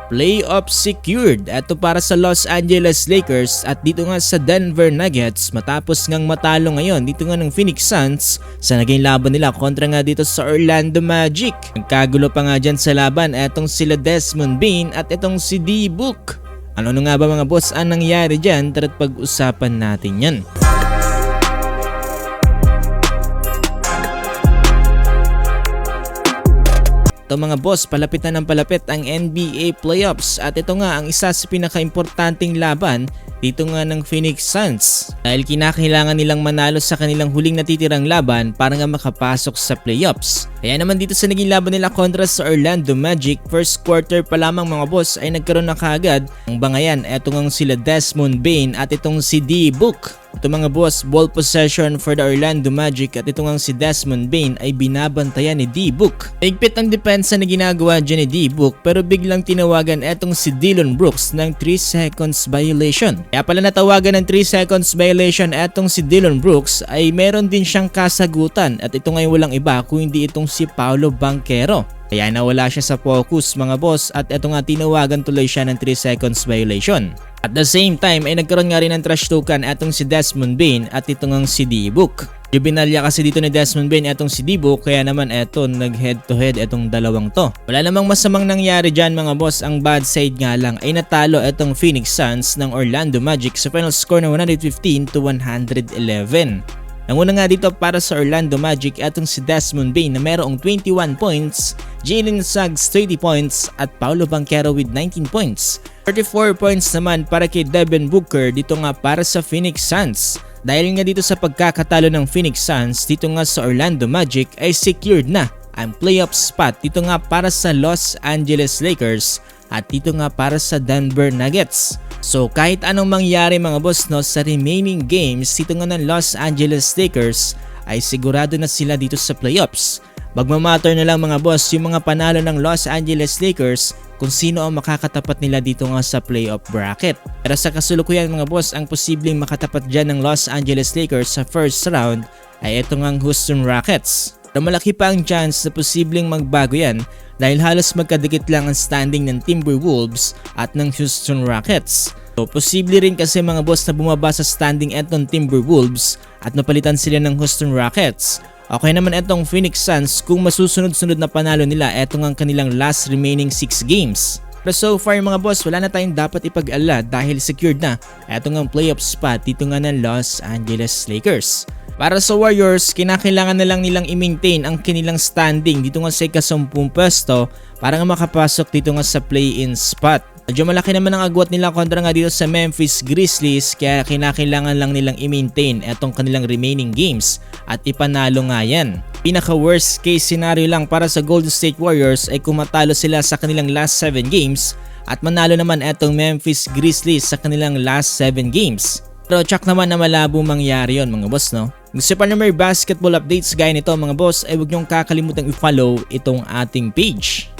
Playoff secured. Ito para sa Los Angeles Lakers at dito nga sa Denver Nuggets matapos ngang matalo ngayon dito nga ng Phoenix Suns sa naging laban nila kontra nga dito sa Orlando Magic. Nagkagulo pa nga dyan sa laban etong sila Desmond Bane at itong si D-Book. Ano nga ba mga boss ang nangyari dyan? Tara't pag-usapan natin yan. Ito mga boss, palapit na ng palapit ang NBA Playoffs at ito nga ang isa sa pinaka-importanting laban dito nga ng Phoenix Suns dahil kinakailangan nilang manalo sa kanilang huling natitirang laban para nga makapasok sa playoffs. Kaya naman dito sa naging laban nila kontra sa Orlando Magic, first quarter pa lamang mga boss ay nagkaroon na kaagad ang bangayan eto nga sila Desmond Bane at itong si D-Book. Ito mga boss, ball possession for the Orlando Magic at ito nga si Desmond Bane ay binabantayan ni D-Book. Higpit ang depensa na ginagawa dyan ni D-Book pero biglang tinawagan etong si Dillon Brooks ng 3 seconds violation. Kaya pala natawagan ng 3 seconds violation etong si Dillon Brooks ay meron din siyang kasagutan at ito ngayon walang iba kung hindi itong si Paolo Banchero. Kaya nawala siya sa focus mga boss at ito nga tinawagan tuloy siya ng 3 seconds violation. At the same time ay nagkaroon nga rin ng trash talkan etong si Desmond Bane at ito nga si D-Book. Binalya kasi dito ni Desmond Bane etong si D-Book kaya naman eto nag head to head etong dalawang to. Wala namang masamang nangyari dyan mga boss, ang bad side nga lang ay natalo etong Phoenix Suns ng Orlando Magic sa final score na 115-111. Nanguna nga dito para sa Orlando Magic etong si Desmond Bane na merong 21 points, Jalen Suggs 30 points at Paolo Banchero with 19 points. 34 points naman para kay Devin Booker dito nga para sa Phoenix Suns. Dahil nga dito sa pagkakatalo ng Phoenix Suns dito nga sa Orlando Magic ay secured na ang playoff spot dito nga para sa Los Angeles Lakers at dito nga para sa Denver Nuggets. So kahit anong mangyari mga boss no sa remaining games dito nga ng Los Angeles Lakers ay sigurado na sila dito sa playoffs. Magmamatter na lang mga boss yung mga panalo ng Los Angeles Lakers kung sino ang makakatapat nila dito nga sa playoff bracket. Pero sa kasulukuyan mga boss, ang posibleng makatapat dyan ng Los Angeles Lakers sa first round ay ito ngang Houston Rockets. Pero malaki pa ang chance na posibleng magbago yan dahil halos magkadikit lang ang standing ng Timberwolves at ng Houston Rockets. So posible rin kasi mga boss na bumaba sa standing etong Timberwolves at napalitan sila ng Houston Rockets. Okay naman etong Phoenix Suns kung masusunod-sunod na panalo nila etong ang kanilang last remaining 6 games. Pero so far mga boss, wala na tayong dapat ipag-alala dahil secured na etong ang playoff spot dito nga ng Los Angeles Lakers. Para sa Warriors, kinakailangan na lang nilang i-maintain ang kanilang standing dito nga sa ika-10 pwesto para nga makapasok dito nga sa play-in spot. Medyo malaki naman ang agwat nila kontra nga dito sa Memphis Grizzlies kaya kinakailangan lang nilang i-maintain etong kanilang remaining games at ipanalo nga yan. Pinaka worst case scenario lang para sa Golden State Warriors ay kung matalo sila sa kanilang last 7 games at manalo naman etong Memphis Grizzlies sa kanilang last 7 games. Pero check naman na malabo mangyari yon mga boss no. Gusto pa na may basketball updates gaya nito mga boss ay huwag niyong kakalimutang i-follow itong ating page.